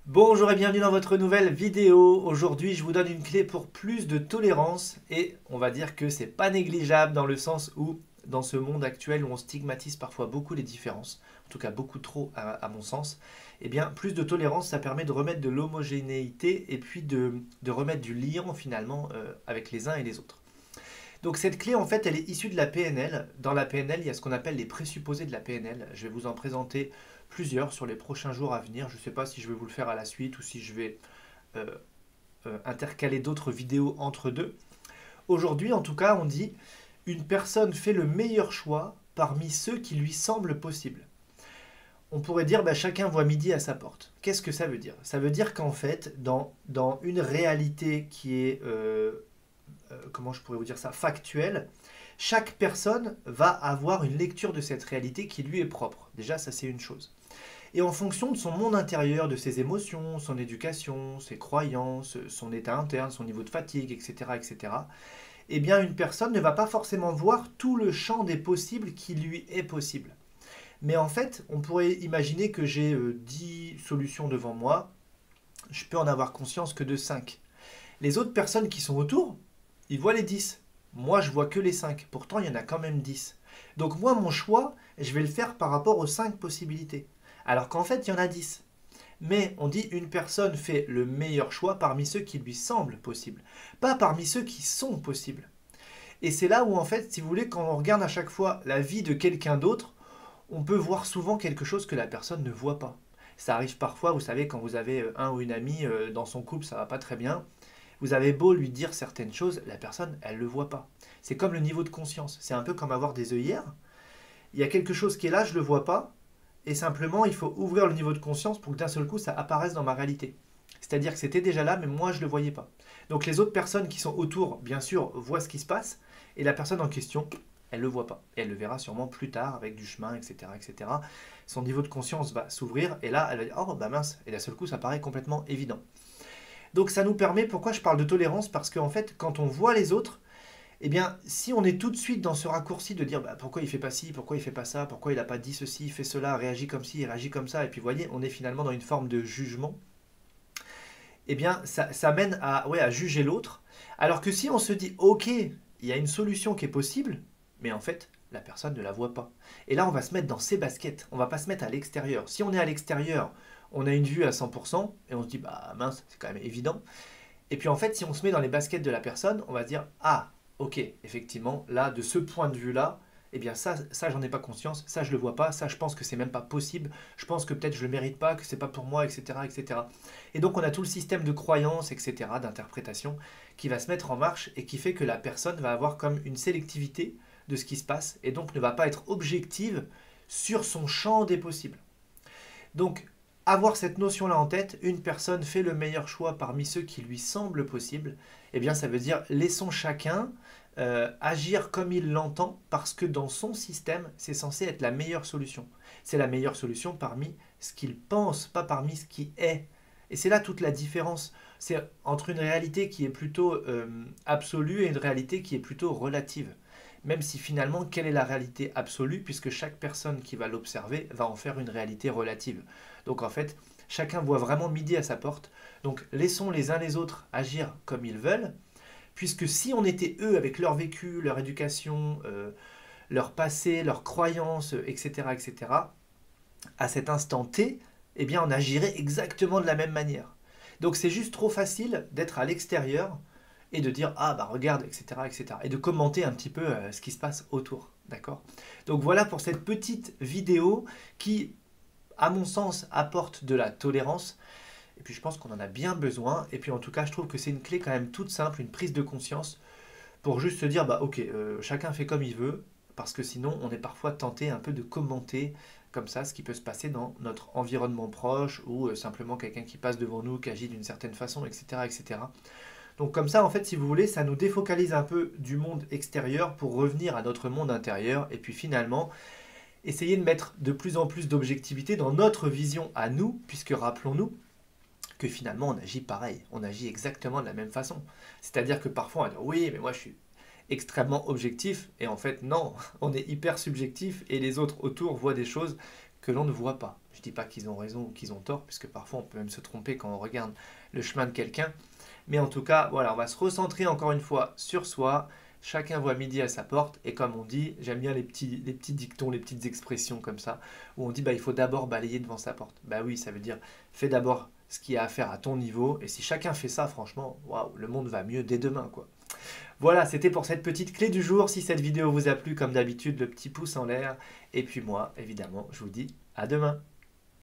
Bonjour et bienvenue dans votre nouvelle vidéo. Aujourd'hui, je vous donne une clé pour plus de tolérance et on va dire que c'est pas négligeable dans le sens où dans ce monde actuel où on stigmatise parfois beaucoup les différences, en tout cas beaucoup trop à mon sens, eh bien plus de tolérance ça permet de remettre de l'homogénéité et puis de remettre du lien finalement avec les uns et les autres. Donc cette clé en fait elle est issue de la PNL. Dans la PNL il y a ce qu'on appelle les présupposés de la PNL. Je vais vous en présenter plusieurs sur les prochains jours à venir. Je ne sais pas si je vais vous le faire à la suite ou si je vais euh, intercaler d'autres vidéos entre deux. Aujourd'hui en tout cas on dit une personne fait le meilleur choix parmi ceux qui lui semblent possibles. On pourrait dire bah, chacun voit midi à sa porte. Qu'est-ce que ça veut dire? Ça veut dire qu'en fait dans une réalité qui est comment je pourrais vous dire ça, factuel, chaque personne va avoir une lecture de cette réalité qui lui est propre. Déjà, ça c'est une chose. Et en fonction de son monde intérieur, de ses émotions, son éducation, ses croyances, son état interne, son niveau de fatigue, etc., etc., eh bien une personne ne va pas forcément voir tout le champ des possibles qui lui est possible. Mais en fait, on pourrait imaginer que j'ai 10 solutions devant moi, je peux en avoir conscience que de 5. Les autres personnes qui sont autour, ils voient les 10. Moi, je vois que les 5. Pourtant, il y en a quand même 10. Donc moi, mon choix, je vais le faire par rapport aux 5 possibilités. Alors qu'en fait, il y en a 10. Mais on dit une personne fait le meilleur choix parmi ceux qui lui semblent possibles, pas parmi ceux qui sont possibles. Et c'est là où en fait, si vous voulez, quand on regarde à chaque fois la vie de quelqu'un d'autre, on peut voir souvent quelque chose que la personne ne voit pas. Ça arrive parfois, vous savez, quand vous avez un ou une amie dans son couple, ça va pas très bien. Vous avez beau lui dire certaines choses, la personne, elle ne le voit pas. C'est comme le niveau de conscience. C'est un peu comme avoir des œillères. Il y a quelque chose qui est là, je ne le vois pas. Et simplement, il faut ouvrir le niveau de conscience pour que d'un seul coup, ça apparaisse dans ma réalité. C'est-à-dire que c'était déjà là, mais moi, je ne le voyais pas. Donc les autres personnes qui sont autour, bien sûr, voient ce qui se passe. Et la personne en question, elle ne le voit pas. Et elle le verra sûrement plus tard, avec du chemin, etc. etc. Son niveau de conscience va s'ouvrir. Et là, elle va dire, oh, bah mince. Et d'un seul coup, ça paraît complètement évident. Donc ça nous permet, pourquoi je parle de tolérance? Parce qu'en fait, quand on voit les autres, eh bien, si on est tout de suite dans ce raccourci de dire bah, pourquoi il fait pas ci, pourquoi il fait pas ça, pourquoi il n'a pas dit ceci, il fait cela, réagit comme ci, il réagit comme ça, et puis vous voyez, on est finalement dans une forme de jugement, eh bien, ça mène à, ouais, à juger l'autre. Alors que si on se dit ok, il y a une solution qui est possible, mais en fait, la personne ne la voit pas. Et là, on va se mettre dans ses baskets, on va pas se mettre à l'extérieur. Si on est à l'extérieur, on a une vue à 100%, et on se dit bah mince, c'est quand même évident. Et puis en fait, si on se met dans les baskets de la personne, on va se dire ah, ok, effectivement, là, de ce point de vue-là, eh bien ça j'en ai pas conscience, ça je le vois pas, ça je pense que c'est même pas possible, je pense que peut-être je le mérite pas, que c'est pas pour moi, etc., etc. Et donc on a tout le système de croyances, etc., d'interprétation qui va se mettre en marche et qui fait que la personne va avoir comme une sélectivité de ce qui se passe et donc ne va pas être objective sur son champ des possibles. Donc, avoir cette notion-là en tête, une personne fait le meilleur choix parmi ceux qui lui semblent possibles, eh bien ça veut dire laissons chacun agir comme il l'entend parce que dans son système, c'est censé être la meilleure solution. C'est la meilleure solution parmi ce qu'il pense, pas parmi ce qui est. Et c'est là toute la différence. C'est entre une réalité qui est plutôt absolue et une réalité qui est plutôt relative. Même si finalement, quelle est la réalité absolue, puisque chaque personne qui va l'observer va en faire une réalité relative. Donc en fait, chacun voit vraiment midi à sa porte. Donc laissons les uns les autres agir comme ils veulent, puisque si on était eux avec leur vécu, leur éducation, leur passé, leurs croyances, etc., etc., à cet instant T, eh bien on agirait exactement de la même manière. Donc c'est juste trop facile d'être à l'extérieur et de dire ah bah regarde, etc., etc. Et de commenter un petit peu ce qui se passe autour. D'accord? Donc voilà pour cette petite vidéo qui, à mon sens, apporte de la tolérance. Et puis je pense qu'on en a bien besoin. Et puis en tout cas, je trouve que c'est une clé quand même toute simple, une prise de conscience pour juste se dire bah ok, chacun fait comme il veut. Parce que sinon, on est parfois tenté un peu de commenter comme ça ce qui peut se passer dans notre environnement proche ou simplement quelqu'un qui passe devant nous, qui agit d'une certaine façon, etc., etc. Donc comme ça, en fait, si vous voulez, ça nous défocalise un peu du monde extérieur pour revenir à notre monde intérieur et puis finalement essayer de mettre de plus en plus d'objectivité dans notre vision à nous, puisque rappelons-nous que finalement on agit pareil, on agit exactement de la même façon. C'est-à-dire que parfois on va dire oui, mais moi je suis extrêmement objectif et en fait non, on est hyper subjectif et les autres autour voient des choses que l'on ne voit pas. Je ne dis pas qu'ils ont raison ou qu'ils ont tort, puisque parfois on peut même se tromper quand on regarde le chemin de quelqu'un. Mais en tout cas, voilà, on va se recentrer encore une fois sur soi. Chacun voit midi à sa porte. Et comme on dit, j'aime bien les petits dictons, les petites expressions comme ça, où on dit il faut d'abord balayer devant sa porte. Bah oui, ça veut dire fais d'abord ce qu'il y a à faire à ton niveau. Et si chacun fait ça, franchement, waouh, le monde va mieux dès demain, quoi. Voilà, c'était pour cette petite clé du jour. Si cette vidéo vous a plu, comme d'habitude, le petit pouce en l'air. Et puis moi, évidemment, je vous dis à demain.